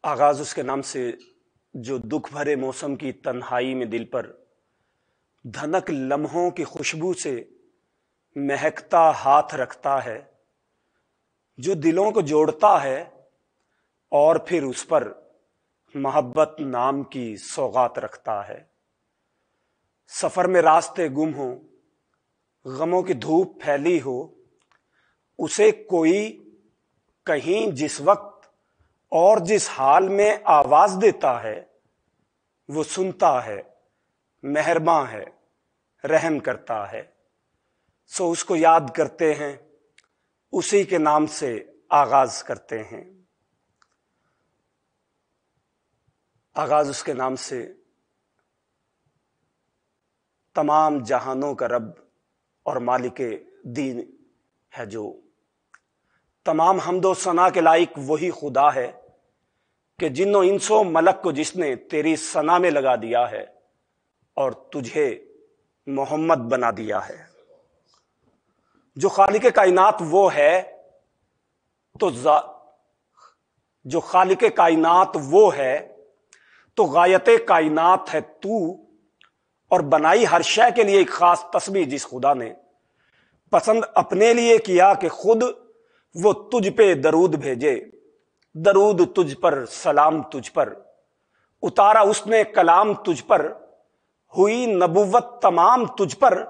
آغاز اس کے نام سے جو دکھ بھرے موسم کی تنہائی میں دل پر دھنک لمحوں کی خوشبو سے مہکتا ہاتھ رکھتا ہے، جو دلوں کو جوڑتا ہے اور پھر اس پر محبت نام کی سوغات رکھتا ہے۔ سفر میں راستے گم ہوں، غموں کی دھوپ پھیلی ہو، اسے کوئی کہیں جس وقت اور جس حال میں آواز دیتا ہے، وہ سنتا ہے، مہرباں ہے، رحم کرتا ہے۔ سو اس کو یاد کرتے ہیں، اسی کے نام سے آغاز کرتے ہیں۔ آغاز اس کے نام سے تمام جہانوں کا رب اور مالک دین ہے، جو تمام حمد و ثنا کے لائق وہی خدا ہے کہ جن و انس و ملک کو جس نے تیری ثنا میں لگا دیا ہے اور تجھے محمد بنا دیا ہے۔ جو خالق کائنات وہ ہے تو جو خالق کائنات وہ ہے تو غایت کائنات ہے تو، اور بنائی ہر شے کے لیے ایک خاص تسبیح جس خدا نے پسند اپنے لیے کیا کہ خود وہ تجھ پہ درود بھیجے، درود تجھ پر، سلام تجھ پر، اتارا اس نے کلام تجھ پر، ہوئی نبوت تمام تجھ پر،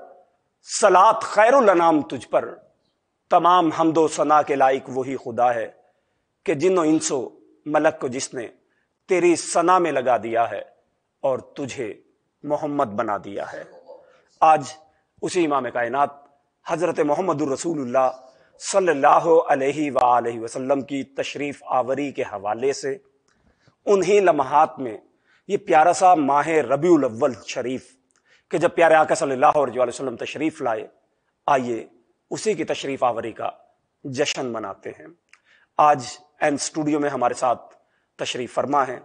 صلات خیر الانام تجھ پر۔ تمام حمد و ثنا کے لائق وہی خدا ہے کہ جن و انس و ملک کو جس نے تیری ثنا میں لگا دیا ہے اور تجھے محمد بنا دیا ہے۔ آج اسی امام کائنات حضرت محمد الرسول اللہ صلی اللہ علیہ وآلہ وسلم کی تشریف آوری کے حوالے سے انہی لمحات میں یہ پیارا سا ماہ ربیع الاول شریف کہ جب پیارے آقا صلی اللہ علیہ وسلم تشریف لائے، آئیے اسی کی تشریف آوری کا جشن مناتے ہیں۔ آج این اسٹوڈیو میں ہمارے ساتھ تشریف فرما ہیں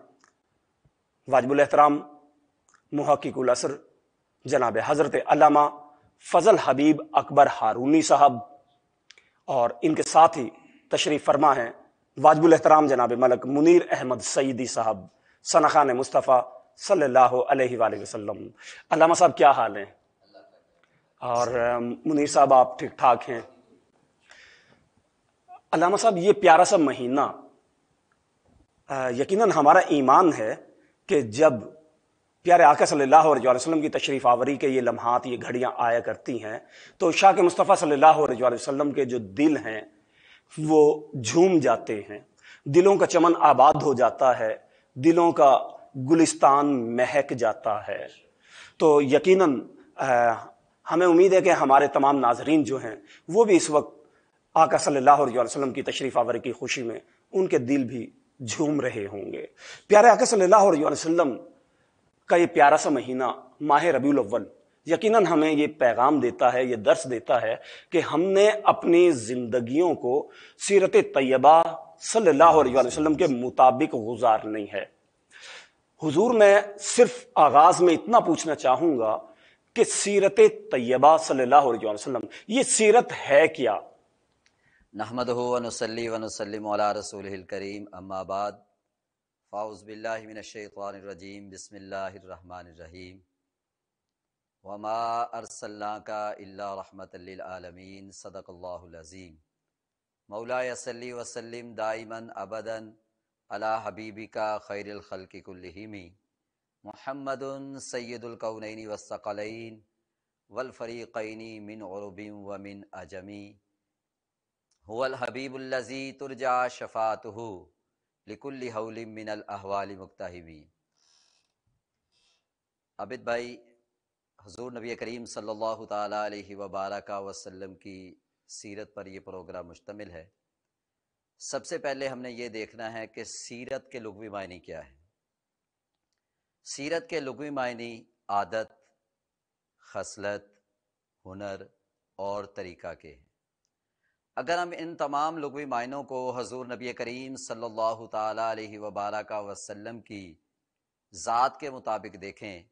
واجب الاحترام محقق العصر جناب حضرت علامہ فضل حبیب اکبر ہارونی صاحب، اور ان کے ساتھ ہی تشریف فرما ہیں واجب الاحترام جناب ملک منیر احمد سعیدی صاحب، ثناخان مصطفیٰ صلی اللہ علیہ وآلہ وسلم۔ علامہ صاحب کیا حال ہیں؟ اور منیر صاحب آپ ٹھیک ٹھاک ہیں؟ علامہ صاحب یہ پیارا سا مہینہ، یقیناً ہمارا ایمان ہے کہ جب پیارے آقا صلی اللہ علیہ وسلم کی تشریف آوری کے یہ لمحات، یہ گھڑیاں آیا کرتی ہیں تو شاہ کے مصطفیٰ صلی اللہ علیہ وسلم کے جو دل ہیں وہ جھوم جاتے ہیں، دلوں کا چمن آباد ہو جاتا ہے، دلوں کا گلستان مہک جاتا ہے۔ تو یقیناً ہمیں امید ہے کہ ہمارے تمام ناظرین جو ہیں وہ بھی اس وقت آقا صلی اللہ علیہ وسلم کی تشریف آوری کی خوشی میں ان کے دل بھی جھوم رہے ہوں گے۔ پیارے آقا صلی اللہ علیہ وسلم کا یہ پیارا سا مہینہ ماہ ربیع الاول یقیناً ہمیں یہ پیغام دیتا ہے، یہ درس دیتا ہے کہ ہم نے اپنی زندگیوں کو سیرت طیبہ صلی اللہ علیہ وسلم کے مطابق گزارنی ہے۔ حضور میں صرف آغاز میں اتنا پوچھنا چاہوں گا کہ سیرت طیبہ صلی اللہ علیہ وسلم یہ سیرت ہے کیا؟ نحمدہ ونصلی ونسلم علی رسولہ الکریم، اما بعد، فاعوذ باللہ من الشیطان الرجیم، بسم اللہ الرحمن الرحیم۔ وما ارسلناک الا رحمۃ للعالمین، صدق اللہ العظیم۔ مولاي صلی وسلم دائما ابدا علی حبیبک خیر الخلق کلہم، محمد سید الکونین والثقلین والفریقین من عرب ومن عجم، هو الحبیب الذی ترجى شفاعته لکل حول من الاحوال مقتحمی۔ عابد بھائی، حضور نبی کریم صلی اللہ تعالی علیہ وبارک وسلم کی سیرت پر یہ پروگرام مشتمل ہے۔ سب سے پہلے ہم نے یہ دیکھنا ہے کہ سیرت کے لغوی معنی کیا ہے۔ سیرت کے لغوی معنی عادت، خصلت، ہنر اور طریقہ کے ہیں۔ اگر ہم ان تمام لغوی معنوں کو حضور نبی کریم صلی اللہ تعالی علیہ وبارک وسلم کی ذات کے مطابق دیکھیں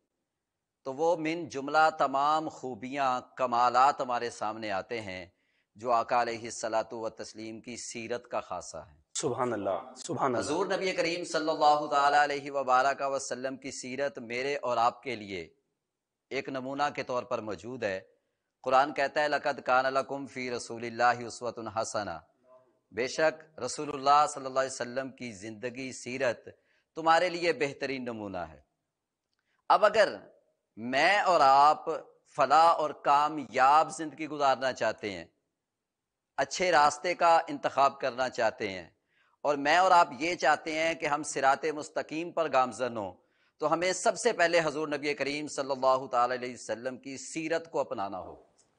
تو وہ من جملہ تمام خوبیاں، کمالات ہمارے سامنے آتے ہیں جو آقا علیہ الصلاۃ والتسلیم کی سیرت کا خاصہ ہے۔ سبحان اللہ، سبحان اللہ۔ حضور نبی کریم صلی اللہ تعالی علیہ وبارک وسلم کی سیرت میرے اور آپ کے لیے ایک نمونہ کے طور پر موجود ہے۔ قرآن کہتا ہے لقد کان لکم فی رسول اللہ اسوۃ حسنہ، بے شک رسول اللہ صلی اللہ علیہ وسلم کی زندگی سیرت تمہارے لیے بہترین نمونہ ہے۔ اب اگر میں اور آپ فلاح اور کامیاب زندگی گزارنا چاہتے ہیں، اچھے راستے کا انتخاب کرنا چاہتے ہیں، اور میں اور آپ یہ چاہتے ہیں کہ ہم صراط مستقیم پر گامزن ہوں، تو ہمیں سب سے پہلے حضور نبی کریم صلی اللہ تعالی علیہ وسلم کی سیرت کو اپنانا ہو۔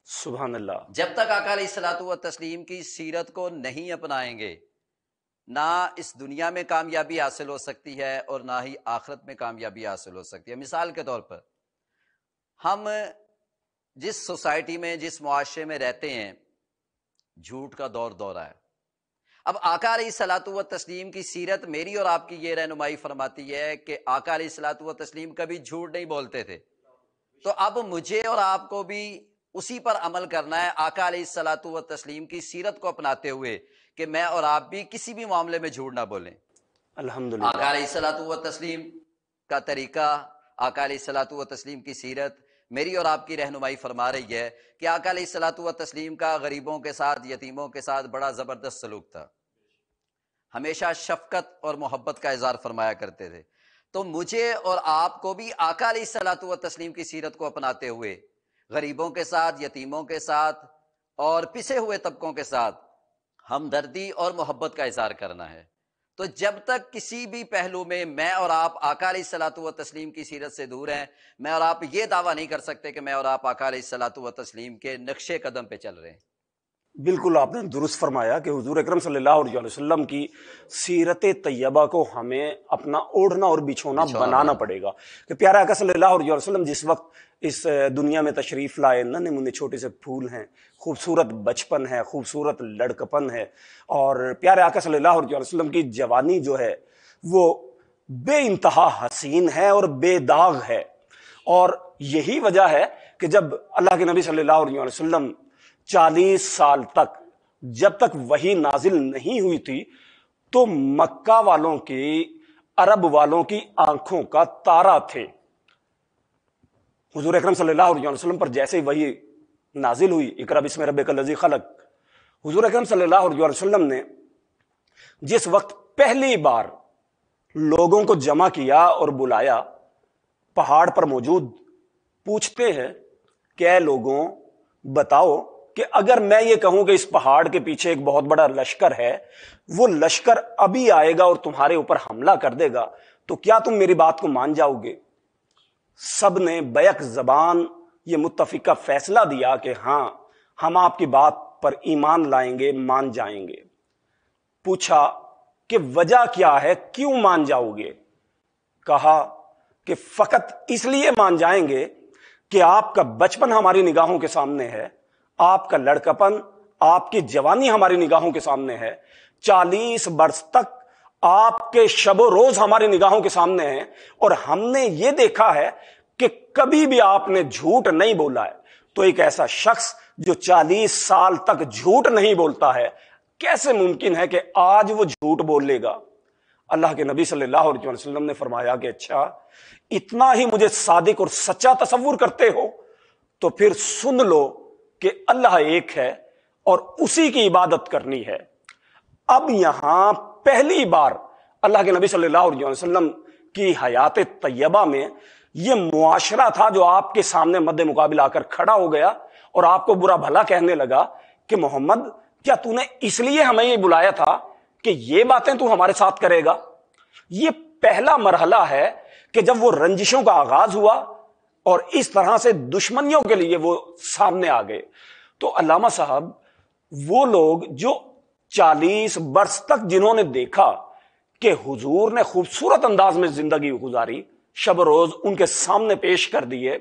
سبحان اللہ۔ جب تک آقا علیہ الصلوۃ والتسلیم کی سیرت کو نہیں اپنائیں گے، نہ اس دنیا میں کامیابی حاصل ہو سکتی ہے اور نہ ہی آخرت میں کامیابی حاصل ہو سکتی ہے۔ مثال کے طور پر ہم جس سوسائٹی میں، جس معاشرے میں رہتے ہیں، جھوٹ کا دور دورہ ہے۔ اب آقا علیہ الصلوۃ والتسلیم کی سیرت میری اور آپ کی یہ رہنمائی فرماتی ہے کہ آقا علیہ الصلوۃ والتسلیم کبھی جھوٹ نہیں بولتے تھے، تو اب مجھے اور آپ کو بھی اسی پر عمل کرنا ہے، آقا علیہ الصلوۃ والتسلیم کی سیرت کو اپناتے ہوئے، کہ میں اور آپ بھی کسی بھی معاملے میں جھوٹ نہ بولیں۔ الحمدللہ۔ آقا علیہ الصلوۃ والتسلیم کا طریقہ، آقا علیہ الصلوۃ والتسلیم کی سیرت میری اور آپ کی رہنمائی فرما رہی ہے کہ آقا علیہ الصلوۃ والتسلیم کا غریبوں کے ساتھ، یتیموں کے ساتھ بڑا زبردست سلوک تھا، ہمیشہ شفقت اور محبت کا اظہار فرمایا کرتے تھے۔ تو مجھے اور آپ کو بھی آقا علیہ الصلوۃ والتسلیم کی سیرت کو اپناتے ہوئے غریبوں کے ساتھ، یتیموں کے ساتھ اور پسے ہوئے طبقوں کے ساتھ ہمدردی اور محبت کا اظہار کرنا ہے۔ تو جب تک کسی بھی پہلو میں اور آپ آقا علیہ الصلوۃ والتسلیم کی سیرت سے دور ہیں، میں اور آپ یہ دعویٰ نہیں کر سکتے کہ میں اور آپ آقا علیہ الصلوۃ والتسلیم کے نقش قدم پہ چل رہے ہیں۔ بالکل آپ نے درست فرمایا کہ حضور اکرم صلی اللہ علیہ وسلم کی سیرت طیبہ کو ہمیں اپنا اوڑھنا اور بچھونا بنانا پڑے گا، کہ پیارا آقا صلی اللہ علیہ وسلم جس وقت اس دنیا میں تشریف لائے، ننھے منھے چھوٹے سے پھول ہیں، خوبصورت بچپن ہے، خوبصورت لڑکپن ہے، اور پیارے آقا صلی اللہ علیہ وسلم کی جوانی جو ہے وہ بے انتہا حسین ہے اور بے داغ ہے۔ اور یہی وجہ ہے کہ جب اللہ کے نبی صلی اللہ علیہ وسلم 40 سال تک، جب تک وحی نازل نہیں ہوئی تھی، تو مکہ والوں کی، عرب والوں کی آنکھوں کا تارا تھے۔ حضور اکرم صلی اللہ علیہ وسلم پر جیسے ہی وحی نازل ہوئی، اقرا بسم ربک الذی خلق، حضور اکرم صلی اللہ علیہ وسلم نے جس وقت پہلی بار لوگوں کو جمع کیا اور بلایا، پہاڑ پر موجود پوچھتے ہیں کہ اے لوگوں بتاؤ کہ اگر میں یہ کہوں کہ اس پہاڑ کے پیچھے ایک بہت بڑا لشکر ہے، وہ لشکر ابھی آئے گا اور تمہارے اوپر حملہ کر دے گا، تو کیا تم میری بات کو مان جاؤ گے؟ سب نے بیک زبان یہ متفقہ فیصلہ دیا کہ ہاں، ہم آپ کی بات پر ایمان لائیں گے، مان جائیں گے۔ پوچھا کہ وجہ کیا ہے، کیوں مان جاؤ گے؟ کہا کہ فقط اس لیے مان جائیں گے کہ آپ کا بچپن ہماری نگاہوں کے سامنے ہے، آپ کا لڑکپن، آپ کی جوانی ہماری نگاہوں کے سامنے ہے، 40 برس تک آپ کے شب و روز ہماری نگاہوں کے سامنے ہیں، اور ہم نے یہ دیکھا ہے کہ کبھی بھی آپ نے جھوٹ نہیں بولا ہے۔ تو ایک ایسا شخص جو 40 سال تک جھوٹ نہیں بولتا ہے، کیسے ممکن ہے کہ آج وہ جھوٹ بول لے گا؟ اللہ کے نبی صلی اللہ علیہ وسلم نے فرمایا کہ اچھا، اتنا ہی مجھے صادق اور سچا تصور کرتے ہو تو پھر سن لو کہ اللہ ایک ہے اور اسی کی عبادت کرنی ہے۔ اب یہاں پہلی بار اللہ کے نبی صلی اللہ علیہ وسلم کی حیات طیبہ میں یہ معاشرہ تھا جو آپ کے سامنے مد مقابل آ کر کھڑا ہو گیا اور آپ کو برا بھلا کہنے لگا کہ محمد، کیا تو نے اس لیے ہمیں یہ بلایا تھا کہ یہ باتیں تو ہمارے ساتھ کرے گا؟ یہ پہلا مرحلہ ہے کہ جب وہ رنجشوں کا آغاز ہوا اور اس طرح سے دشمنیوں کے لیے وہ سامنے آ گئے۔ تو علامہ صاحب، وہ لوگ جو 40 برس تک جنہوں نے دیکھا کہ حضور نے خوبصورت انداز میں زندگی گزاری، شب روز ان کے سامنے پیش کر دیے،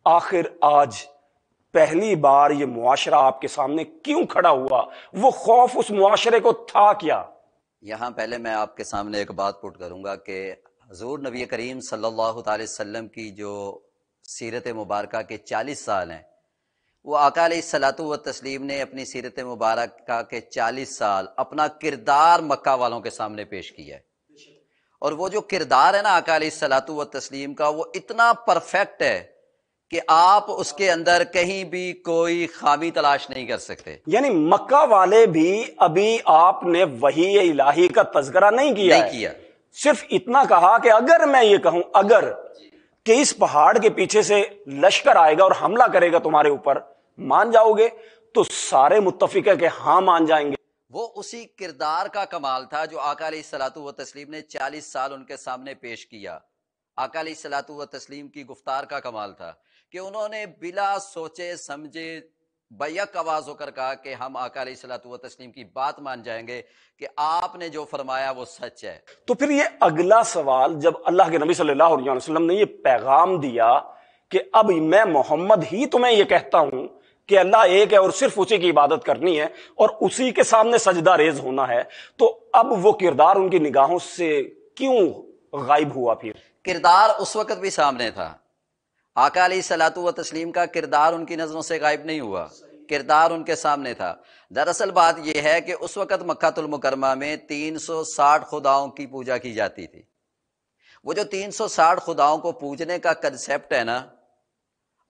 آخر آج پہلی بار یہ معاشرہ آپ کے سامنے کیوں کھڑا ہوا؟ وہ خوف اس معاشرے کو تھا کیا؟ یہاں پہلے میں آپ کے سامنے ایک بات پٹ کروں گا کہ حضور نبی کریم صلی اللہ تعالی وسلم کی جو سیرت مبارکہ کے 40 سال ہیں، وہ آقا علیہ الصلوۃ والتسلیم نے اپنی سیرت مبارکہ کے 40 سال اپنا کردار مکہ والوں کے سامنے پیش کیا ہے، اور وہ جو کردار ہے نا آقا علیہ الصلوۃ والتسلیم کا، وہ اتنا پرفیکٹ ہے کہ آپ اس کے اندر کہیں بھی کوئی خامی تلاش نہیں کر سکتے۔ یعنی مکہ والے بھی ابھی آپ نے وحی الہی کا تذکرہ نہیں کیا، صرف اتنا کہا کہ اگر میں یہ کہوں اگر کہ اس پہاڑ کے پیچھے سے لشکر آئے گا اور حملہ کرے گا تمہارے اوپر، مان جاؤ گے؟ تو سارے متفق ہے کہ ہاں مان جائیں گے۔ وہ اسی کردار کا کمال تھا جو آقا علیہ الصلوۃ والتسلیم نے 40 سال ان کے سامنے پیش کیا۔ آقا علیہ الصلوۃ والتسلیم کی گفتار کا کمال تھا کہ انہوں نے بلا سوچے سمجھے بیک آواز ہو کر کہا کہ ہم آقا علیہ الصلوۃ والتسلیم کی بات مان جائیں گے کہ آپ نے جو فرمایا وہ سچ ہے۔ تو پھر یہ اگلا سوال، جب اللہ کے نبی صلی اللہ علیہ وسلم نے یہ پیغام دیا کہ اب میں محمد ہی تمہیں یہ کہتا ہوں کہ اللہ ایک ہے اور صرف اسی کی عبادت کرنی ہے اور اسی کے سامنے سجدہ ریز ہونا ہے، تو اب وہ کردار ان کی نگاہوں سے کیوں غائب ہوا؟ پھر کردار اس وقت بھی سامنے تھا، آقا علیہ الصلوۃ والتسلیم کا کردار ان کی نظروں سے غائب نہیں ہوا، کردار ان کے سامنے تھا۔ دراصل بات یہ ہے کہ اس وقت مکہ المکرمہ میں 360 خداؤں کی پوجا کی جاتی تھی۔ وہ جو 360 خداؤں کو پوجنے کا کنسیپٹ ہے نا،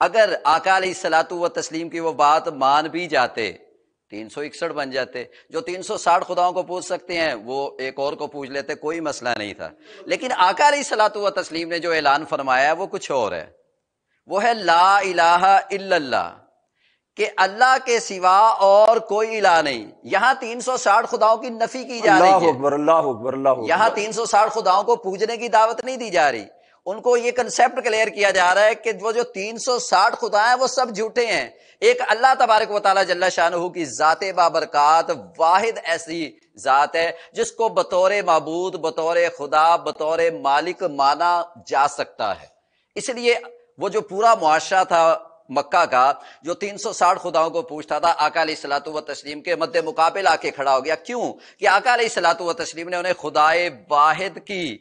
اگر آقا علیہ الصلوۃ والتسلیم کی وہ بات مان بھی جاتے 361 بن جاتے۔ جو 360 خداؤں کو پوج سکتے ہیں وہ ایک اور کو پوج لیتے، کوئی مسئلہ نہیں تھا۔ لیکن آقا علیہ الصلوۃ والتسلیم نے جو اعلان فرمایا وہ کچھ اور ہے، وہ ہے لا الہ الا اللہ، کہ اللہ کے سوا اور کوئی الہ نہیں۔ یہاں 360 خداؤں کی نفی کی جا رہی ہے، اللہ اکبر اللہ اکبر اللہ اکبر۔ یہاں 360 خداؤں کو پوجنے کی دعوت نہیں دی جا رہی، ان کو یہ کنسیپٹ کلیئر کیا جا رہا ہے کہ وہ جو 360 خدا ہیں وہ سب جھوٹے ہیں۔ ایک اللہ تبارک و تعالی جل شانہ کی ذات بابرکات واحد ایسی ذات ہے جس کو بطور معبود، بطور خدا، بطور مالک مانا جا سکتا ہے۔ اس لیے وہ جو پورا معاشرہ تھا مکہ کا جو 360 خداؤں کو پوچھتا تھا، آقا علیہ الصلوۃ والتسلیم کے مد مقابل آ کے کھڑا ہو گیا۔ کیوں؟ کہ آقا علیہ الصلوۃ والتسلیم نے انہیں خدائے واحد کی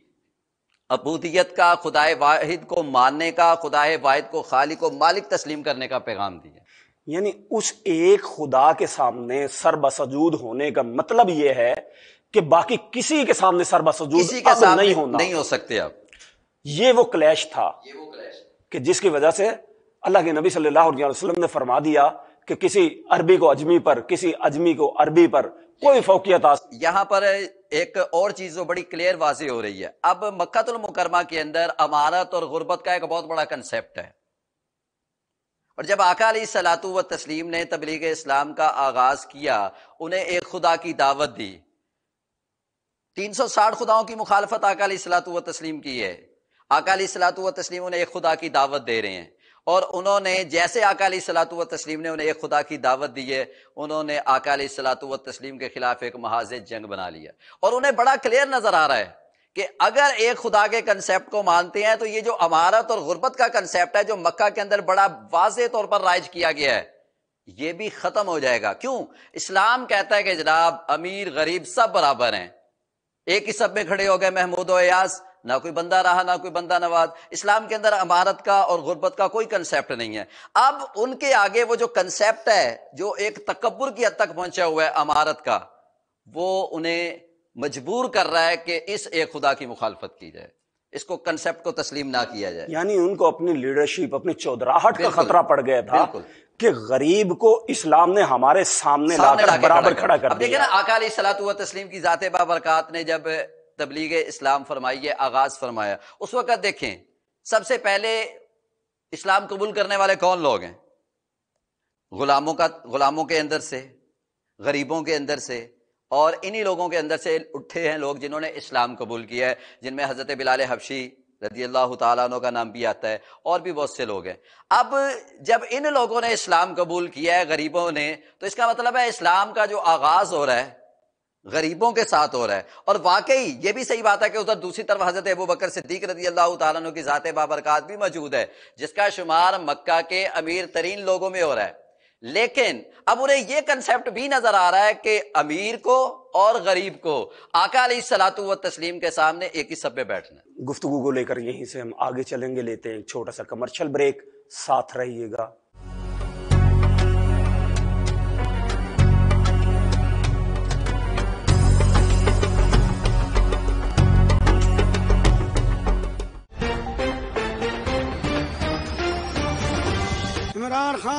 عبودیت کا، خدائے واحد کو ماننے کا، خدائے واحد کو خالق و مالک تسلیم کرنے کا پیغام دیا۔ یعنی اس ایک خدا کے سامنے سر بسجود ہونے کا مطلب یہ ہے کہ باقی کسی کے سامنے سر بسجود کسی کے سامنے نہیں ہونا، نہیں ہو سکتے اب۔ یہ وہ کلیش تھا کہ جس کی وجہ سے اللہ کے نبی صلی اللہ علیہ وسلم نے فرما دیا کہ کسی عربی کو اجمی پر، کسی اجمی کو عربی پر کوئی فوقیت یہاں پر ایک اور چیز جو بڑی کلیئر واضح ہو رہی ہے، اب مکہ المکرمہ کے اندر امارت اور غربت کا ایک بہت بڑا کنسیپٹ ہے، اور جب آقا علیہ الصلوۃ والتسلیم نے تبلیغ اسلام کا آغاز کیا، انہیں ایک خدا کی دعوت دی۔ 360 خداؤں کی مخالفت آقا علیہ الصلوۃ والتسلیم کی ہے، آقا علیہ الصلوۃ والتسلیم انہیں ایک خدا کی دعوت دے رہے ہیں، اور انہوں نے جیسے آقا علیہ الصلوۃ والتسلیم نے انہیں ایک خدا کی دعوت دی ہے، انہوں نے آقا علیہ الصلوۃ والتسلیم کے خلاف ایک محاذ جنگ بنا لیا، اور انہیں بڑا کلیئر نظر آ رہا ہے کہ اگر ایک خدا کے کنسیپٹ کو مانتے ہیں تو یہ جو امارت اور غربت کا کنسیپٹ ہے جو مکہ کے اندر بڑا واضح طور پر رائج کیا گیا ہے، یہ بھی ختم ہو جائے گا۔ کیوں؟ اسلام کہتا ہے کہ جناب امیر غریب سب برابر ہیں، ایک ہی سب میں کھڑے ہو گئے محمود و ایاز، نہ کوئی بندہ رہا نہ کوئی بندہ نواز۔ اسلام کے اندر امارت کا اور غربت کا کوئی کنسیپٹ نہیں ہے۔ اب ان کے آگے وہ جو کنسیپٹ ہے جو ایک تکبر کی حد تک پہنچا ہوا ہے امارت کا، وہ انہیں مجبور کر رہا ہے کہ اس ایک خدا کی مخالفت کی جائے، اس کو کنسیپٹ کو تسلیم نہ کیا جائے۔ یعنی ان کو اپنی لیڈرشپ، اپنی چودراہٹ کا خطرہ پڑ گیا تھا کہ غریب کو اسلام نے ہمارے سامنے لا کر برابر کھڑا کر دیا۔ اب دیکھیں نا، آقا علیہ الصلوۃ والتسلیم کی ذات بابرکات نے جب تبلیغ اسلام فرمائی ہے، آغاز فرمایا، اس وقت دیکھیں سب سے پہلے اسلام قبول کرنے والے کون لوگ ہیں؟ غلاموں کے اندر سے، غریبوں کے اندر سے، اور انہی لوگوں کے اندر سے اٹھے ہیں لوگ جنہوں نے اسلام قبول کیا ہے، جن میں حضرت بلال حبشی رضی اللہ تعالیٰ عنہ کا نام بھی آتا ہے، اور بھی بہت سے لوگ ہیں۔ اب جب ان لوگوں نے اسلام قبول کیا ہے، غریبوں نے، تو اس کا مطلب ہے اسلام کا جو آغاز ہو رہا ہے غریبوں کے ساتھ ہو رہا ہے۔ اور واقعی یہ بھی صحیح بات ہے کہ ادھر دوسری طرف حضرت ابوبکر صدیق رضی اللہ تعالیٰ عنہ کی ذات بابرکات بھی موجود ہے، جس کا شمار مکہ کے امیر ترین لوگوں میں ہو رہا ہے، لیکن اب انہیں یہ کنسیپٹ بھی نظر آ رہا ہے کہ امیر کو اور غریب کو آقا علیہ الصلوۃ والتسلیم کے سامنے ایک ہی سب پہ بیٹھنا ہے۔ گفتگو کو لے کر یہیں سے ہم آگے چلیں گے، لیتے ہیں ایک چھوٹا سا کمرشل بریک، ساتھ رہیے گا۔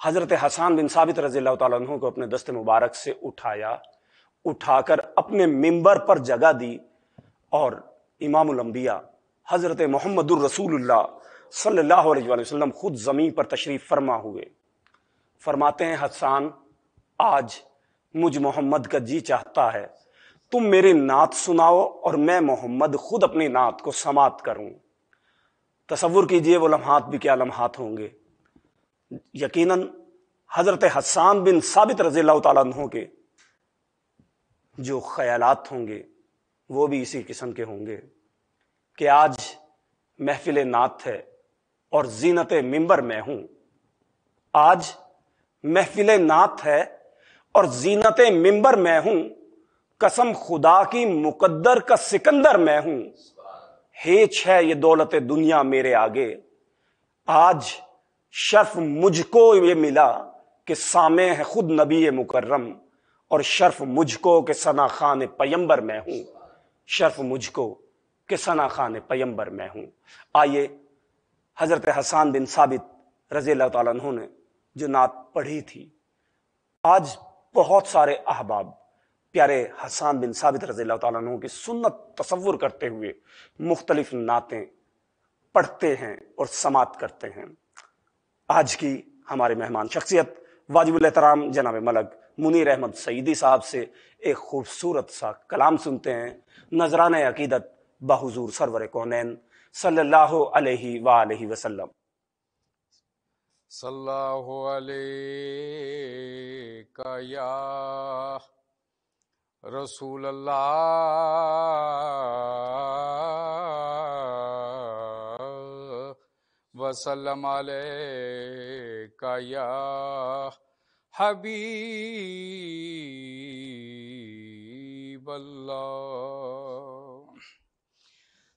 حضرت حسان بن ثابت رضی اللہ تعالیٰ عنہ کو اپنے دست مبارک سے اٹھا کر اپنے منبر پر جگہ دی اور امام الانبیاء حضرت محمد الرسول اللہ صلی اللہ علیہ وآلہ وسلم خود زمین پر تشریف فرما ہوئے. فرماتے ہیں حسان آج مجھ محمد کا جی چاہتا ہے تم میری نعت سناؤ اور میں محمد خود اپنی نعت کو سماعت کروں. تصور کیجئے وہ لمحات بھی کیا لمحات ہوں گے. یقیناً حضرت حسان بن ثابت رضی اللہ تعالیٰ عنہ کے جو خیالات ہوں گے وہ بھی اسی قسم کے ہوں گے کہ آج محفل نعت ہے اور زینت منبر میں ہوں. آج محفل نعت ہے اور زینت منبر میں ہوں. قسم خدا کی مقدر کا سکندر میں ہوں. ہیچ ہے یہ دولت دنیا میرے آگے. آج شرف مجھ کو یہ ملا کہ سامع ہے خود نبی مکرم اور شرف مجھ کو کہ ثنا خان پیمبر میں ہوں. شرف مجھ کو کہ ثنا خان پیمبر میں ہوں. آئیے حضرت حسان بن ثابت رضی اللہ تعالیٰ عنہ نے جو نعت پڑھی تھی، آج بہت سارے احباب پیارے حسان بن ثابت رضی اللہ تعالیٰ عنہ کی سنت تصور کرتے ہوئے مختلف نعتیں پڑھتے ہیں اور سماعت کرتے ہیں. آج کی ہمارے مہمان شخصیت واجب الاحترام جناب ملک منیر احمد سعیدی صاحب سے ایک خوبصورت سا کلام سنتے ہیں. نذرانہ عقیدت بحضور سرور کونین صلی اللہ علیہ وآلہ وسلم. صلی اللہ علیہ یا رسول اللہ وسلم علیہ یا حبیب اللہ.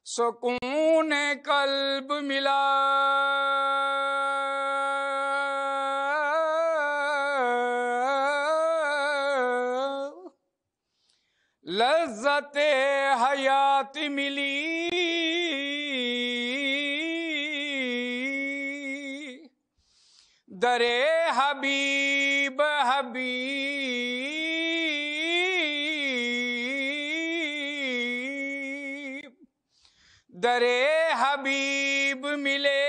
سکون قلب ملا لذت حیات ملی در حبیب حبیب در حبیب ملے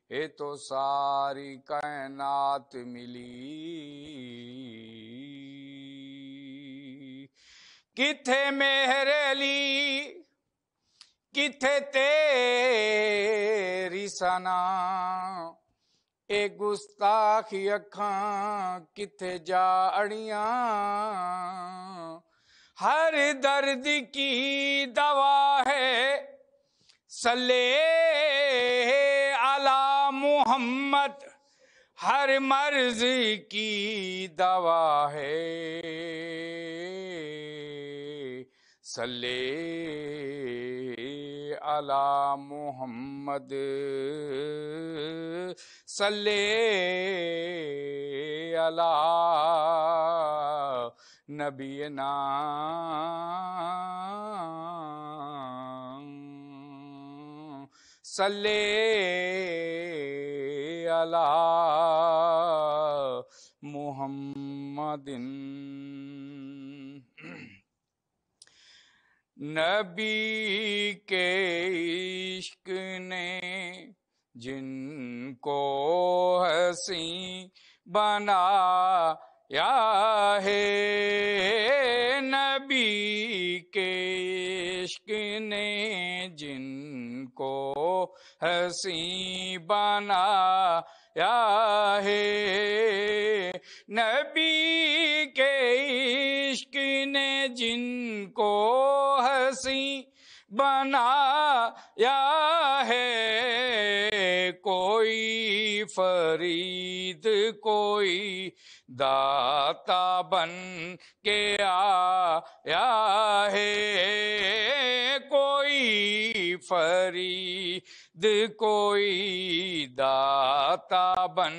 یہ تو ساری کائنات ملی. کتھے مہر علی کتھے تیری ثنا اے گستاخی اکھاں کتھے جا اڑیاں. ہر درد کی دوا ہے صلی علی محمد. ہر مرض کی دوا ہے صلی علی محمد. صلی علی نبینا صلی علی محمد. نبی کے عشق نے جن کو حسین بنایا ہے. نبی کے عشق نے جن کو حسین بنایا ہے. نبی کے عشق نے جن کو حسین بنایا ہے. کوئی فرید کوئی داتا بن کے آیا ہے. کوئی فرید کوئی داتا بن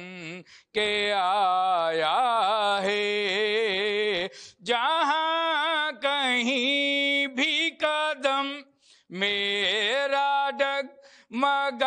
کے آیا ہے. جہاں کہیں بھی قدم میرا ڈگمگایا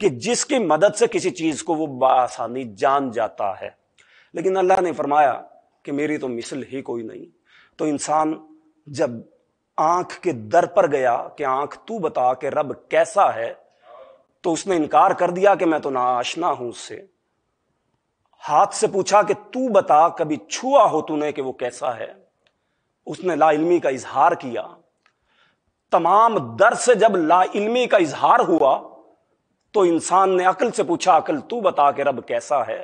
کہ جس کی مدد سے کسی چیز کو وہ بآسانی جان جاتا ہے، لیکن اللہ نے فرمایا کہ میری تو مثل ہی کوئی نہیں۔ تو انسان جب آنکھ کے در پر گیا کہ آنکھ تو بتا کہ رب کیسا ہے، تو اس نے انکار کر دیا کہ میں تو ناآشنا ہوں اس سے۔ ہاتھ سے پوچھا کہ تو بتا کبھی چھوا ہو تو نے کہ وہ کیسا ہے، اس نے لا علمی کا اظہار کیا۔ تمام در سے جب لا علمی کا اظہار ہوا تو انسان نے عقل سے پوچھا عقل تو بتا کہ رب کیسا ہے،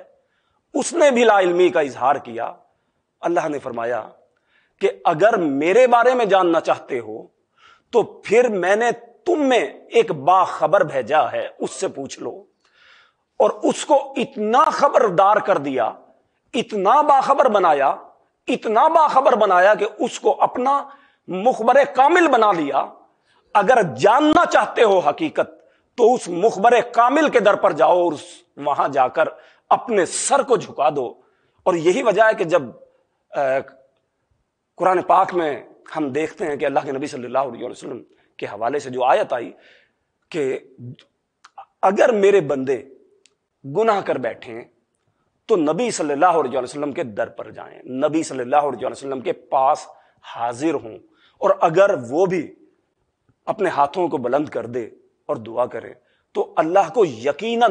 اس نے بھی لا علمی کا اظہار کیا۔ اللہ نے فرمایا کہ اگر میرے بارے میں جاننا چاہتے ہو تو پھر میں نے تم میں ایک باخبر بھیجا ہے، اس سے پوچھ لو۔ اور اس کو اتنا خبردار کر دیا، اتنا باخبر بنایا، اتنا باخبر بنایا کہ اس کو اپنا مخبر کامل بنا لیا۔ اگر جاننا چاہتے ہو حقیقت تو اس مخبر کامل کے در پر جاؤ اور وہاں جا کر اپنے سر کو جھکا دو۔ اور یہی وجہ ہے کہ جب قرآن پاک میں ہم دیکھتے ہیں کہ اللہ کے نبی صلی اللہ علیہ وسلم کے حوالے سے جو آیت آئی کہ اگر میرے بندے گناہ کر بیٹھیں تو نبی صلی اللہ علیہ وسلم کے در پر جائیں، نبی صلی اللہ علیہ وسلم کے پاس حاضر ہوں، اور اگر وہ بھی اپنے ہاتھوں کو بلند کر دے اور دعا کرے تو اللہ کو یقیناً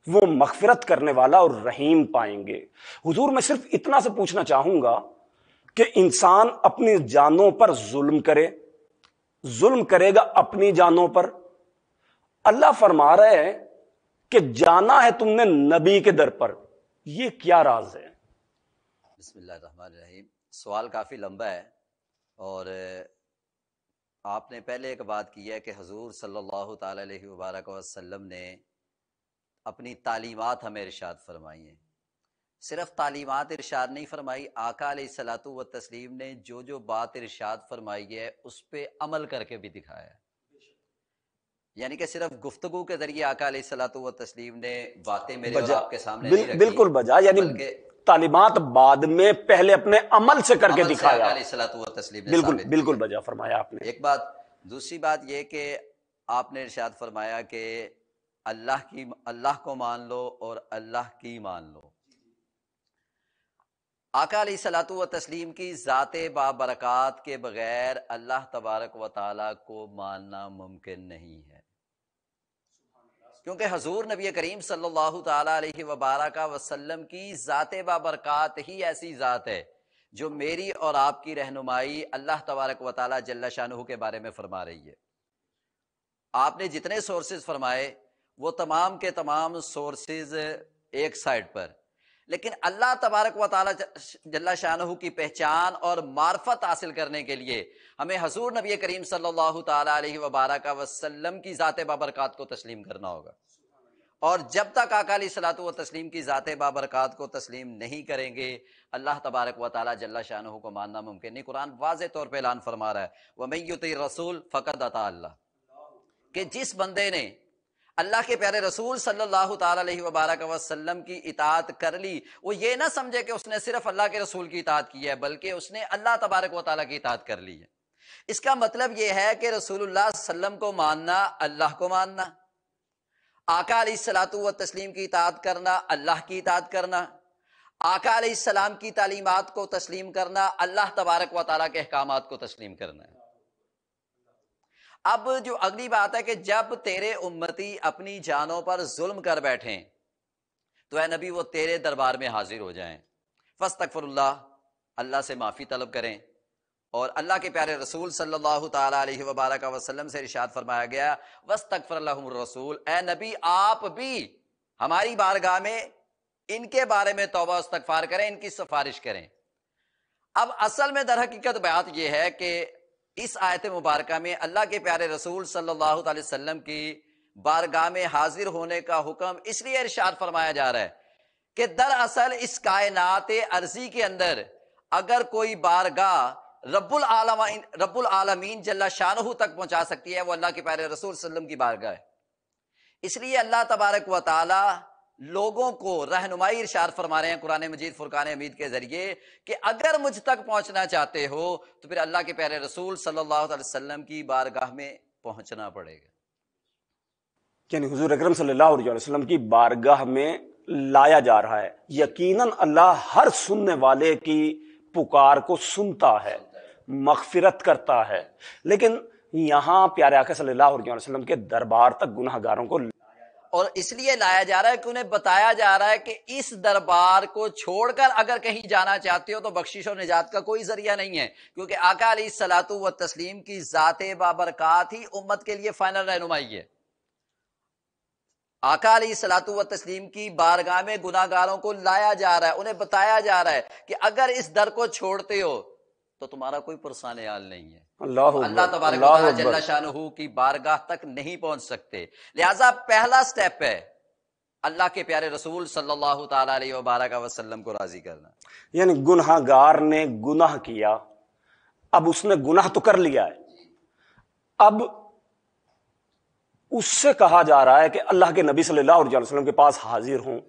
وہ مغفرت کرنے والا اور رحیم پائیں گے۔ حضور میں صرف اتنا سے پوچھنا چاہوں گا کہ انسان اپنی جانوں پر ظلم کرے گا اپنی جانوں پر۔ اللہ فرما رہے ہیں کہ جانا ہے تم نے نبی کے در پر، یہ کیا راز ہے؟ بسم اللہ الرحمن الرحیم۔ سوال کافی لمبا ہے، اور آپ نے پہلے ایک بات کی ہے کہ حضور صلی اللہ تعالی علیہ وبارک وسلم نے اپنی تعلیمات ہمیں ارشاد فرمائی ہیں۔ صرف تعلیمات ارشاد نہیں فرمائی، آقا علیہ الصلوۃ والتسلیم نے جو جو بات ارشاد فرمائی ہے اس پہ عمل کر کے بھی دکھایا ہے۔ یعنی کہ صرف گفتگو کے ذریعے آقا علیہ الصلوۃ والتسلیم نے باتیں میرے اور آپ کے سامنے نہیں رکھی، بالکل بجا، یعنی تعلیمات بعد میں پہلے اپنے عمل سے کر کے دکھایا۔ علیہ الصلوۃ والتسلیم نے بالکل بجا فرمایا آپ نے۔ ایک بات، دوسری بات یہ کہ آپ نے ارشاد فرمایا کہ اللہ کو مان لو اور اللہ کی مان لو۔ آقا علیہ الصلوۃ والتسلیم کی ذات بابرکات کے بغیر اللہ تبارک و تعالیٰ کو ماننا ممکن نہیں ہے، کیونکہ حضور نبی کریم صلی اللہ تعالیٰ علیہ وبارک وسلم کی ذات بابرکات ہی ایسی ذات ہے جو میری اور آپ کی رہنمائی اللہ تبارک و تعالیٰ جل شانہ کے بارے میں فرما رہی ہے۔ آپ نے جتنے سورسز فرمائے وہ تمام کے تمام سورسز ایک سائڈ پر، لیکن اللہ تبارک و تعالیٰ جل شانہ کی پہچان اور معرفت حاصل کرنے کے لیے ہمیں حضور نبی کریم صلی اللہ تعالیٰ علیہ وبارک وسلم کی ذات بابرکات کو تسلیم کرنا ہوگا، اور جب تک آقا علیہ الصلوۃ والتسلیم کی ذات بابرکات کو تسلیم نہیں کریں گے اللہ تبارک و تعالیٰ جل شانہ کو ماننا ممکن نہیں۔ قرآن واضح طور پہ اعلان فرما رہا ہے وَمَن يُطِعِ الرَّسُولَ فَقَدْ أَطَاعَ اللَّهَ، کہ جس بندے نے اللہ کے پیارے رسول صلی اللہ تعالیٰ علیہ وبارک وسلم کی اطاعت کر لی، وہ یہ نہ سمجھے کہ اس نے صرف اللہ کے رسول کی اطاعت کی ہے، بلکہ اس نے اللہ تبارک و تعالیٰ کی اطاعت کر لی ہے۔ اس کا مطلب یہ ہے کہ رسول اللہ صلی اللہ علیہ وسلم کو ماننا، اللہ کو ماننا، آقا علیہ الصلوۃ والتسلیم کی اطاعت کرنا، اللہ کی اطاعت کرنا، آقا علیہ السلام کی تعلیمات کو تسلیم کرنا، اللہ تبارک و تعالیٰ کے احکامات کو تسلیم کرنا ہے۔ اب جو اگلی بات ہے کہ جب تیرے امتی اپنی جانوں پر ظلم کر بیٹھیں تو اے نبی وہ تیرے دربار میں حاضر ہو جائیں، فاستغفر اللہ، اللہ سے معافی طلب کریں۔ اور اللہ کے پیارے رسول صلی اللہ تعالیٰ علیہ وبارک وسلم سے ارشاد فرمایا گیا واستغفر لهم الرسول، اے نبی آپ بھی ہماری بارگاہ میں ان کے بارے میں توبہ استغفار کریں، ان کی سفارش کریں۔ اب اصل میں در حقیقت بات یہ ہے کہ اس آیت مبارکہ میں اللہ کے پیارے رسول صلی اللہ علیہ وسلم کی بارگاہ میں حاضر ہونے کا حکم اس لیے ارشاد فرمایا جا رہا ہے کہ دراصل اس کائنات ارضی کے اندر اگر کوئی بارگاہ رب العالمین جل شانہ تک پہنچا سکتی ہے وہ اللہ کے پیارے رسول صلی اللہ علیہ وسلم کی بارگاہ ہے۔ اس لیے اللہ تبارک و تعالی لوگوں کو رہنمائی ارشاد فرما رہے ہیں قرآن مجید فرقان حمید کے ذریعے کہ اگر مجھ تک پہنچنا چاہتے ہو تو پھر اللہ کے پیارے رسول صلی اللہ علیہ وسلم کی بارگاہ میں پہنچنا پڑے گا۔ یعنی حضور اکرم صلی اللہ علیہ وسلم کی بارگاہ میں لایا جا رہا ہے. یقیناً اللہ ہر سننے والے کی پکار کو سنتا ہے، مغفرت کرتا ہے، لیکن یہاں پیارے آقا صلی اللہ علیہ وسلم کے دربار تک گناہ گاروں کو اور اس لیے لایا جا رہا ہے کہ انہیں بتایا جا رہا ہے کہ اس دربار کو چھوڑ کر اگر کہیں جانا چاہتے ہو تو بخشش و نجات کا کوئی ذریعہ نہیں ہے، کیونکہ آقا علیہ الصلوۃ والتسلیم کی ذات بابرکات ہی امت کے لیے فائنل رہنمائی ہے. آقا علیہ الصلوۃ والتسلیم کی بارگاہ میں گناہ گاروں کو لایا جا رہا ہے، انہیں بتایا جا رہا ہے کہ اگر اس در کو چھوڑتے ہو تو تمہارا کوئی پرسان حال نہیں ہے. اللہ تبارک و تعالی جل شانہ کی بارگاہ تک نہیں پہنچ سکتے. لہذا پہلا سٹیپ ہے اللہ کے پیارے رسول صلی اللہ تعالی علیہ وبارک وسلم کو راضی کرنا. یعنی گناہ گار نے گناہ کیا، اب اس نے گناہ تو کر لیا ہے، اب اس سے کہا جا رہا ہے کہ اللہ کے نبی صلی اللہ علیہ وسلم کے پاس حاضر ہوں.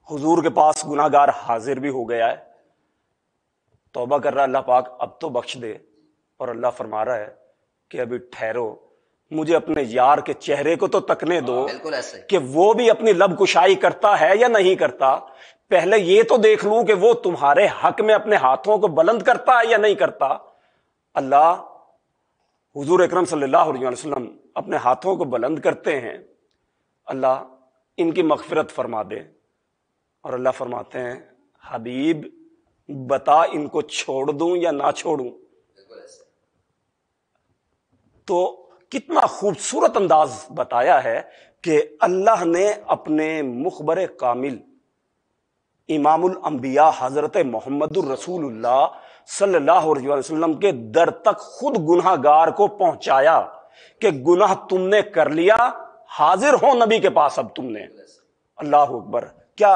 حضور کے پاس گناہ گار حاضر بھی ہو گیا ہے، توبہ کر رہا ہے اللہ پاک اب تو بخش دے. اور اللہ فرما رہا ہے کہ ابھی ٹھہرو، مجھے اپنے یار کے چہرے کو تو تکنے دو کہ وہ بھی اپنی لب کشائی کرتا ہے یا نہیں کرتا. پہلے یہ تو دیکھ لوں کہ وہ تمہارے حق میں اپنے ہاتھوں کو بلند کرتا ہے یا نہیں کرتا. اللہ حضور اکرم صلی اللہ علیہ وسلم اپنے ہاتھوں کو بلند کرتے ہیں، اللہ ان کی مغفرت فرما دے. اور اللہ فرماتے ہیں حبیب بتا ان کو چھوڑ دوں یا نہ چھوڑوں. تو کتنا خوبصورت انداز بتایا ہے کہ اللہ نے اپنے مخبر کامل امام الانبیاء حضرت محمد الرسول اللہ صلی اللہ علیہ وسلم کے در تک خود گناہ گار کو پہنچایا کہ گناہ تم نے کر لیا، حاضر ہو نبی کے پاس اب تم نے. اللہ اکبر، کیا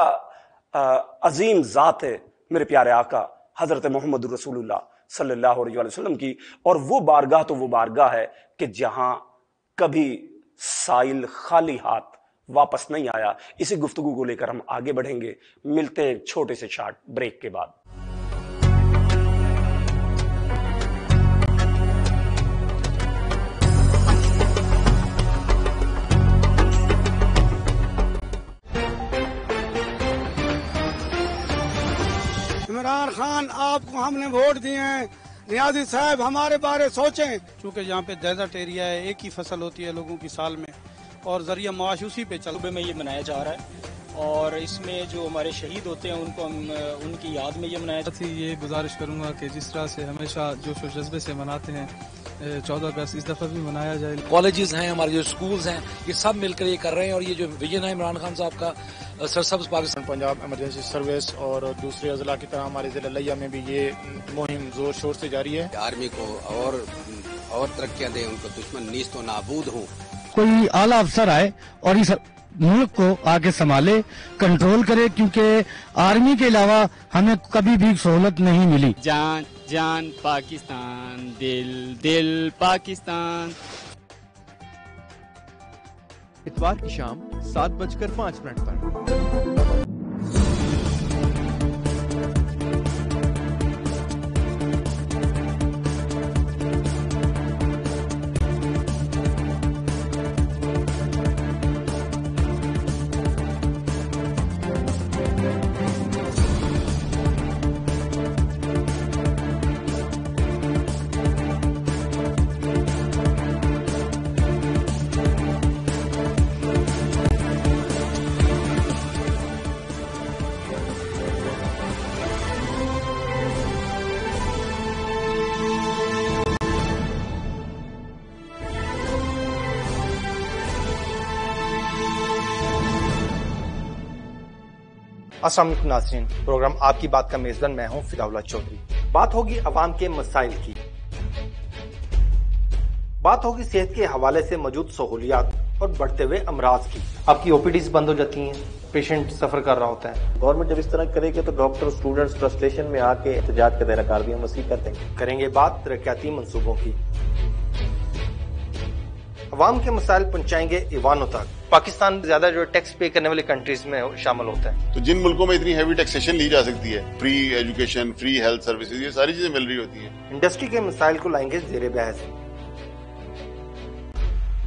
عظیم ذات ہے میرے پیارے آقا حضرت محمد الرسول اللہ صلی اللہ علیہ وسلم کی. اور وہ بارگاہ تو وہ بارگاہ ہے کہ جہاں کبھی سائل خالی ہاتھ واپس نہیں آیا. اسی گفتگو کو لے کر ہم آگے بڑھیں گے، ملتے ہیں چھوٹے سے شارٹ بریک کے بعد. عمران خان آپ کو ہم نے ووٹ دیے ہیں، نیازی صاحب ہمارے بارے سوچیں. چونکہ یہاں پہ ڈیزرٹ ایریا ہے، ایک ہی فصل ہوتی ہے لوگوں کی سال میں، اور ذریعہ معاش اسی پہ چل. صوبے میں یہ منایا جا رہا ہے اور اس میں جو ہمارے شہید ہوتے ہیں ان کو ہم ان کی یاد میں یہ منایا جاتا ہے. یہ گزارش کروں گا کہ جس طرح سے ہمیشہ جوش و جذبے سے مناتے ہیں 14 اگست، اس دفعہ بھی منایا جائے. کالجز ہیں، ہمارے جو اسکولز ہیں، یہ سب مل کر یہ کر رہے ہیں. اور یہ جو ویژن ہے عمران خان صاحب کا سرسبز پاکستان، پنجاب ایمرجنسی سروس اور دوسرے اضلاع کی طرح ہمارے ضلع لیہ میں بھی یہ مہم زور شور سے جاری ہے. آرمی کو اور ترقیاں دیں، ان کو دشمن نیست و نابود ہوں. کوئی اعلیٰ افسر آئے اور اس ملک کو آگے سنبھالے، کنٹرول کرے، کیونکہ آرمی کے علاوہ ہمیں کبھی بھی سہولت نہیں ملی. جان جان پاکستان، دل دل پاکستان. اتوار کی شام 7:05 پر. السلام علیکم ناظرین، پروگرام آپ کی بات کا میزبان میں ہوں فدا اللہ چودھری. بات ہوگی عوام کے مسائل کی، بات ہوگی صحت کے حوالے سے موجود سہولیات اور بڑھتے ہوئے امراض کی. آپ کی او پی ڈیز بند ہو جاتی ہیں، پیشنٹ سفر کر رہا ہوتا ہے. گورنمنٹ جب اس طرح کرے گی تو ڈاکٹر اسٹوڈنٹس فرسٹریشن میں آ کے احتجاج کا دائرہ کار بھی ہم وسیع کر دیں گے. کریں گے بات ترقیاتی منصوبوں کی. عوام کے مسائل پہنچائیں گے ایوانوں تک. پاکستان زیادہ جو ٹیکس پے کرنے والی کنٹریز میں شامل ہوتا ہے. تو جن ملکوں میں اتنی ہیوی ٹیکسیشن لی جا سکتی ہے، free education, free health services, یہ ساری چیزیں مل رہی ہوتی ہیں. انڈسٹری کے مسائل کو لائیں گے زیر بحث.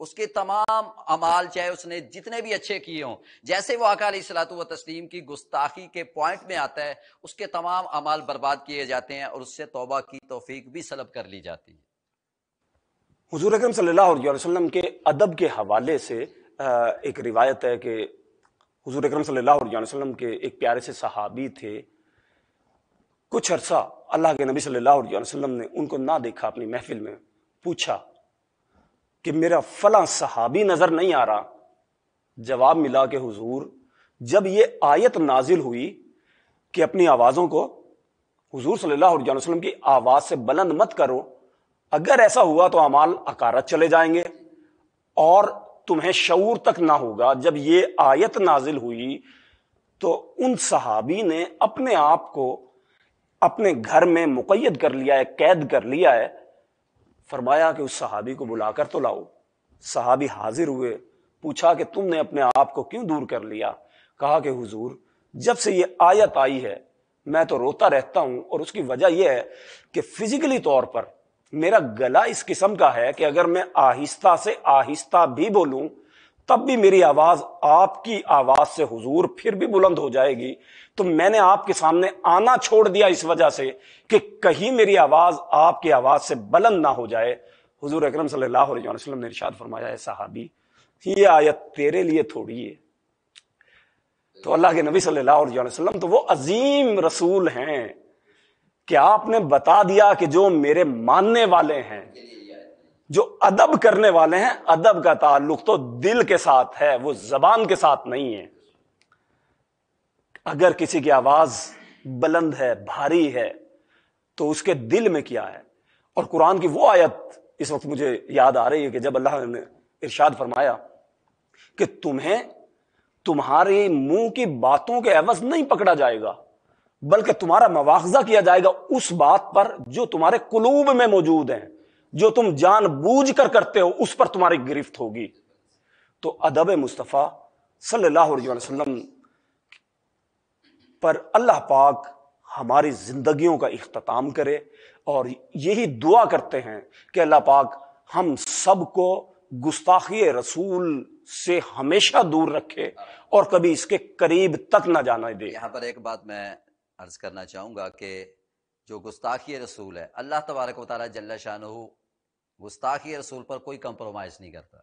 اس کے تمام اعمال چاہے اس نے جتنے بھی اچھے کیے ہوں، جیسے وہ آقا علیہ الصلوۃ والتسلیم کی گستاخی کے پوائنٹ میں آتا ہے، اس کے تمام اعمال برباد کیے جاتے ہیں اور اس سے توبہ کی توفیق بھی سلب کر لی جاتی ہے۔ حضور اکرم صلی اللہ علیہ وسلم کے ادب کے حوالے سے ایک روایت ہے کہ حضور اکرم صلی اللہ علیہ وسلم کے ایک پیارے سے صحابی تھے، کچھ عرصہ اللہ کے نبی صلی اللہ علیہ وسلم نے ان کو نہ دیکھا، اپنی محفل میں پوچھا کہ میرا فلاں صحابی نظر نہیں آ رہا۔ جواب ملا کہ حضور جب یہ آیت نازل ہوئی کہ اپنی آوازوں کو حضور صلی اللہ علیہ وسلم کی آواز سے بلند مت کرو، اگر ایسا ہوا تو اعمال اکارت چلے جائیں گے اور تمہیں شعور تک نہ ہوگا۔ جب یہ آیت نازل ہوئی تو ان صحابی نے اپنے آپ کو اپنے گھر میں مقید کر لیا ہے، قید کر لیا ہے۔ فرمایا کہ اس صحابی کو بلا کر تو لاؤ۔ صحابی حاضر ہوئے، پوچھا کہ تم نے اپنے آپ کو کیوں دور کر لیا؟ کہا کہ حضور جب سے یہ آیت آئی ہے میں تو روتا رہتا ہوں، اور اس کی وجہ یہ ہے کہ فزیکلی طور پر میرا گلا اس قسم کا ہے کہ اگر میں آہستہ سے آہستہ بھی بولوں تب بھی میری آواز آپ کی آواز سے حضور پھر بھی بلند ہو جائے گی، تو میں نے آپ کے سامنے آنا چھوڑ دیا اس وجہ سے کہ کہیں میری آواز آپ کی آواز سے بلند نہ ہو جائے۔ حضور اکرم صلی اللہ علیہ وسلم نے ارشاد فرمایا، اے صحابی یہ آیت تیرے لیے تھوڑی ہے۔ تو اللہ کے نبی صلی اللہ علیہ وسلم تو وہ عظیم رسول ہیں کہ آپ نے بتا دیا کہ جو میرے ماننے والے ہیں، جو ادب کرنے والے ہیں، ادب کا تعلق تو دل کے ساتھ ہے، وہ زبان کے ساتھ نہیں ہے۔ اگر کسی کی آواز بلند ہے، بھاری ہے، تو اس کے دل میں کیا ہے؟ اور قرآن کی وہ آیت اس وقت مجھے یاد آ رہی ہے کہ جب اللہ نے ارشاد فرمایا کہ تمہیں تمہاری منہ کی باتوں کے عوض نہیں پکڑا جائے گا، بلکہ تمہارا مواخذہ کیا جائے گا اس بات پر جو تمہارے قلوب میں موجود ہیں، جو تم جان بوجھ کر کرتے ہو اس پر تمہاری گرفت ہوگی۔ تو ادب مصطفیٰ صلی اللہ علیہ وسلم پر اللہ پاک ہماری زندگیوں کا اختتام کرے، اور یہی دعا کرتے ہیں کہ اللہ پاک ہم سب کو گستاخی رسول سے ہمیشہ دور رکھے اور کبھی اس کے قریب تک نہ جانا دے۔ یہاں پر ایک بات میں عرض کرنا چاہوں گا کہ جو گستاخی رسول ہے، اللہ تبارک و تعالیٰ جل شانہ گستاخی رسول پر کوئی کمپرومائز نہیں کرتا،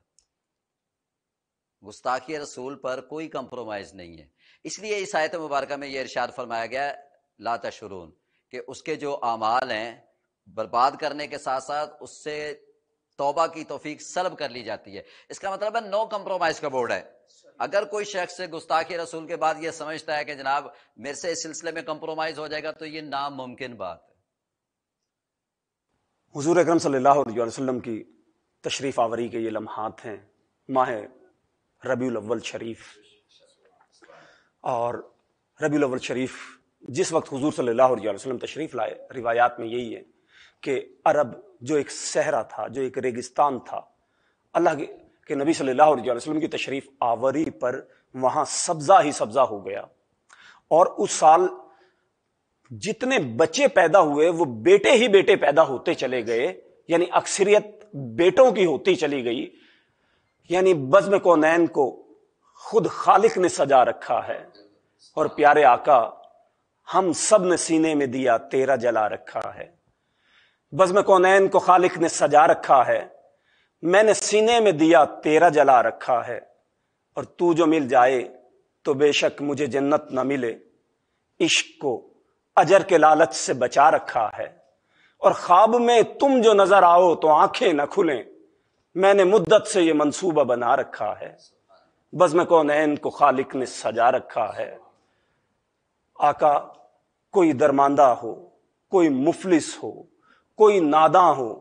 گستاخی رسول پر کوئی کمپرومائز نہیں ہے۔ اس لیے اس آیت مبارکہ میں یہ ارشاد فرمایا گیا لا تشرون، کہ اس کے جو اعمال ہیں برباد کرنے کے ساتھ ساتھ اس سے توبہ کی توفیق سلب کر لی جاتی ہے۔ اس کا مطلب ہے نو کمپرومائز کا بورڈ ہے۔ اگر کوئی شخص گستاخی رسول کے بعد یہ سمجھتا ہے کہ جناب میرے سے اس سلسلے میں کمپرومائز ہو جائے گا تو یہ ناممکن بات ہے۔ حضور اکرم صلی اللہ علیہ وسلم کی تشریف آوری کے یہ لمحات ہیں ماہ ربیع الاول شریف، اور ربیع الاول شریف جس وقت حضور صلی اللہ علیہ وسلم تشریف لائے، روایات میں یہی ہے کہ عرب جو ایک صحرا تھا، جو ایک ریگستان تھا، اللہ کے نبی صلی اللہ علیہ وسلم کی تشریف آوری پر وہاں سبزہ ہی سبزہ ہو گیا، اور اس سال جتنے بچے پیدا ہوئے وہ بیٹے ہی بیٹے پیدا ہوتے چلے گئے، یعنی اکثریت بیٹوں کی ہوتی چلی گئی، یعنی بزم کونین کو خود خالق نے سجا رکھا ہے، اور پیارے آقا ہم سب نے سینے میں دیا تیرا جلا رکھا ہے۔ بزم کونین کو خالق نے سجا رکھا ہے، میں نے سینے میں دیا تیرا جلا رکھا ہے، اور تو جو مل جائے تو بے شک مجھے جنت نہ ملے، عشق کو اجر کے لالچ سے بچا رکھا ہے، اور خواب میں تم جو نظر آؤ تو آنکھیں نہ کھلیں، میں نے مدت سے یہ منصوبہ بنا رکھا ہے، بزم کونین کو خالق نے سجا رکھا ہے۔ آقا کوئی درماندہ ہو، کوئی مفلس ہو، کوئی ناداں ہو،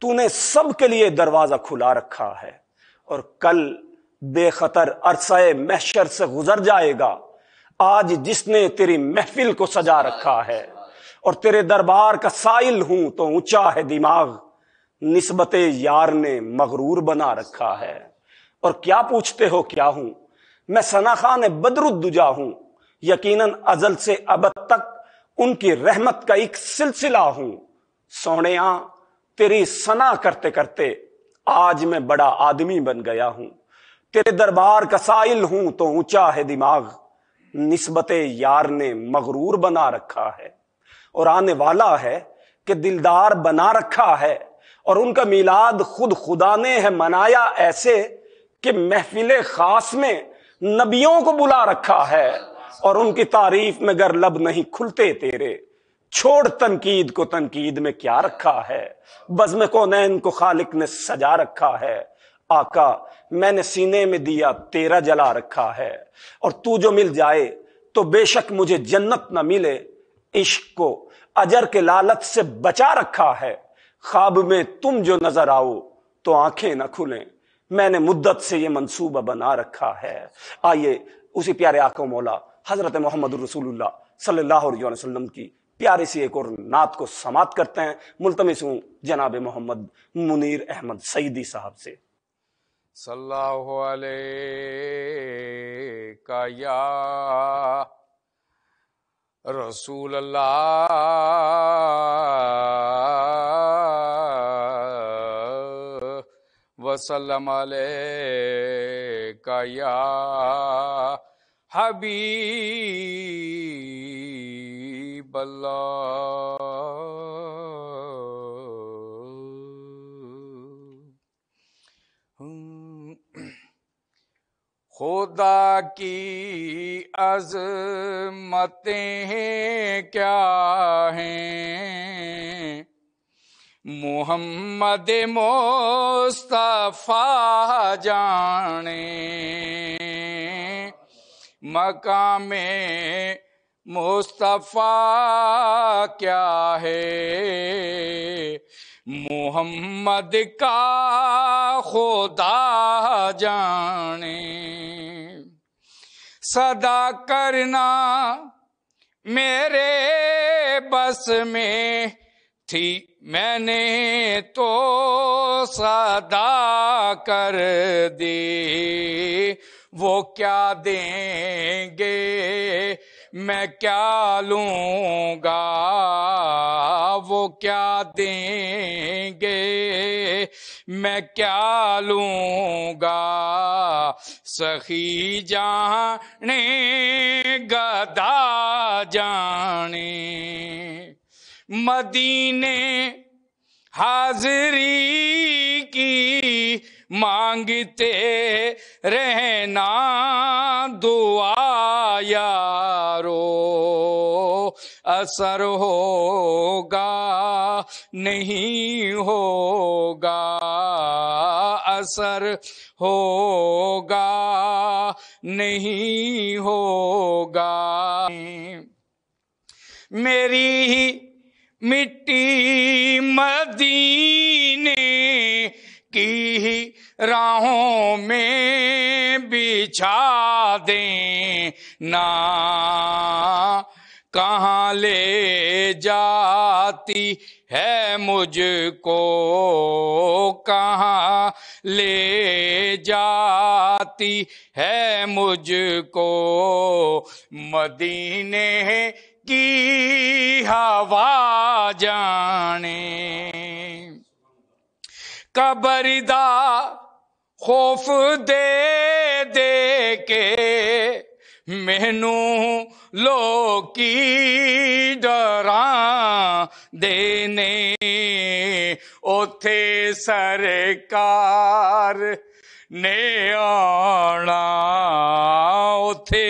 تو نے سب کے لیے دروازہ کھلا رکھا ہے، اور کل بے خطر عرصہ محشر سے گزر جائے گا آج جس نے تیری محفل کو سجا رکھا ہے، اور تیرے دربار کا سائل ہوں تو اونچا ہے دماغ، نسبت یار نے مغرور بنا رکھا ہے۔ اور کیا پوچھتے ہو کیا ہوں، میں ثنا خان بدر الدجا ہوں، یقیناً ازل سے ابد تک ان کی رحمت کا ایک سلسلہ ہوں، سونیاں تیری ثنا کرتے کرتے آج میں بڑا آدمی بن گیا ہوں، تیرے دربار کا سائل ہوں تو اونچا ہے دماغ، نسبت یار نے مغرور بنا رکھا ہے، اور آنے والا ہے کہ دلدار بنا رکھا ہے، اور ان کا میلاد خود خدا نے ہے منایا ایسے کہ محفل خاص میں نبیوں کو بلا رکھا ہے، اور ان کی تعریف میں گر لب نہیں کھلتے تیرے، چھوڑ تنقید کو، تنقید میں کیا رکھا ہے، بزم کونین کو خالق نے سجا رکھا ہے، آقا میں نے سینے میں دیا تیرا جلا رکھا ہے، اور تو جو مل جائے تو بے شک مجھے جنت نہ ملے، عشق کو اجر کے لالچ سے بچا رکھا ہے، خواب میں تم جو نظر آؤ تو آنکھیں نہ کھلیں، میں نے مدت سے یہ منصوبہ بنا رکھا ہے۔ آئیے اسی پیارے آقا و مولا حضرت محمد رسول اللہ صلی اللہ علیہ وسلم کی پیاری سی ایک اور نعت کو سماعت کرتے ہیں، ملتمس ہوں جناب محمد منیر احمد سعیدی صاحب سے۔ صلی اللہ علیہ یا رسول اللہ وسلم علیہ یا حبیب اللہ۔ خدا کی عظمتیں کیا ہیں، محمد مصطفیٰ جانے، مقام مصطفیٰ کیا ہے، محمد کا خدا جانے، صدا کرنا میرے بس میں تھی، میں نے تو صدا کر دی، وہ کیا دیں گے میں کیا لوں گا، وہ کیا دیں گے میں کیا لوں گا، سخی جانے گدا جانے، مدینے حاضری کی مانگتے رہنا دعا یارو، اثر ہوگا نہیں ہوگا، اثر ہوگا نہیں ہوگا، میری مٹی مدینے کی راہوں میں بچھا دینا، کہاں لے جاتی ہے مجھ کو، کہاں لے جاتی ہے مجھ کو، مدینے کی ہوا جانے، قبر دا خوف دے دے کے مینو لوکی ڈراں دینے، اوتھے سرکار نے آنا، اوتھے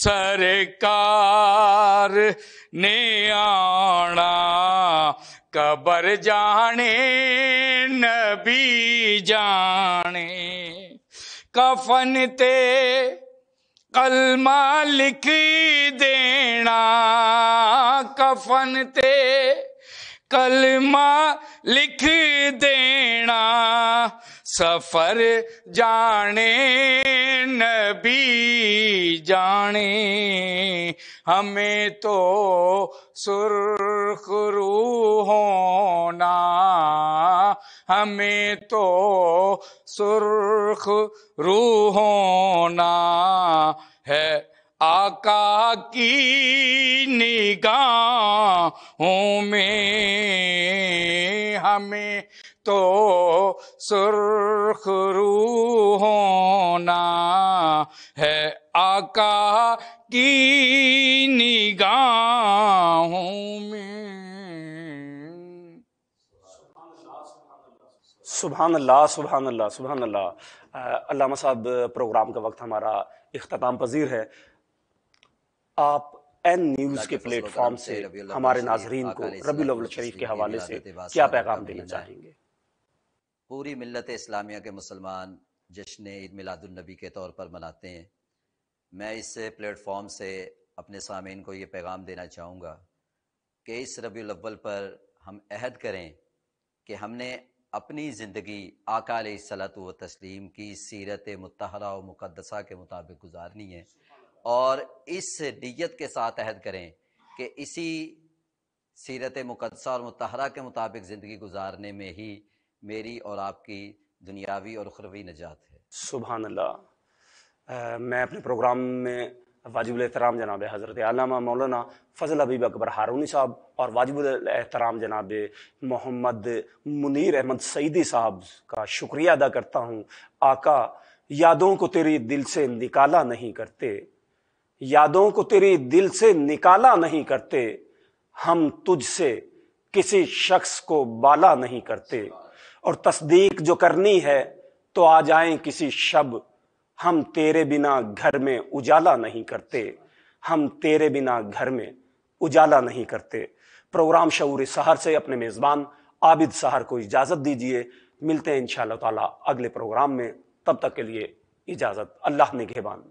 سرکار نے آنا، قبر جانے نبی جانے، کفن تے کلمہ لکھ دینا، کفن تے کلمہ لکھ دینا، سفر جانے نبی جانے، ہمیں تو سرخ روح ہونا، ہمیں تو سرخ روح ہونا ہے، آقا کی نگاہوں میں ہمیں تو سرخ رو ہونا ہے آقا کی نگاہوں میں۔ سبحان اللہ، سبحان اللہ، سبحان اللہ۔ علامہ صاحب، پروگرام کا وقت ہمارا اختتام پذیر ہے۔ آپ این نیوز کے پلیٹ فارم سے ہمارے ناظرین کو ربیع الاول شریف کے حوالے سے کیا پیغام دینا چاہیں گے؟ پوری ملت اسلامیہ کے مسلمان جشن عید میلاد النبی کے طور پر مناتے ہیں۔ میں اس پلیٹ فارم سے اپنے سامعین کو یہ پیغام دینا چاہوں گا کہ اس ربیع الاول پر ہم عہد کریں کہ ہم نے اپنی زندگی آقا علیہ الصلوۃ والتسلیم کی سیرت مطہرہ و مقدسہ کے مطابق گزارنی ہے، اور اس نیت کے ساتھ عہد کریں کہ اسی سیرت مقدسہ اور مطہرہ کے مطابق زندگی گزارنے میں ہی میری اور آپ کی دنیاوی اور اخروی نجات ہے۔ سبحان اللہ۔ میں اپنے پروگرام میں واجب الاحترام جناب حضرت علامہ مولانا فضل حبیب اکبر ہارونی صاحب اور واجب الاحترام جناب محمد منیر احمد سعیدی صاحب کا شکریہ ادا کرتا ہوں۔ آقا، یادوں کو تیری دل سے نکالا نہیں کرتے، یادوں کو تیری دل سے نکالا نہیں کرتے، ہم تجھ سے کسی شخص کو بالا نہیں کرتے، اور تصدیق جو کرنی ہے تو آ جائیں کسی شب، ہم تیرے بنا گھر میں اجالا نہیں کرتے، ہم تیرے بنا گھر میں اجالا نہیں کرتے۔ پروگرام شعور سحر سے اپنے میزبان عابد سحر کو اجازت دیجیے۔ ملتے ہیں انشاءاللہ تعالی اگلے پروگرام میں، تب تک کے لیے اجازت۔ اللہ نگہبان۔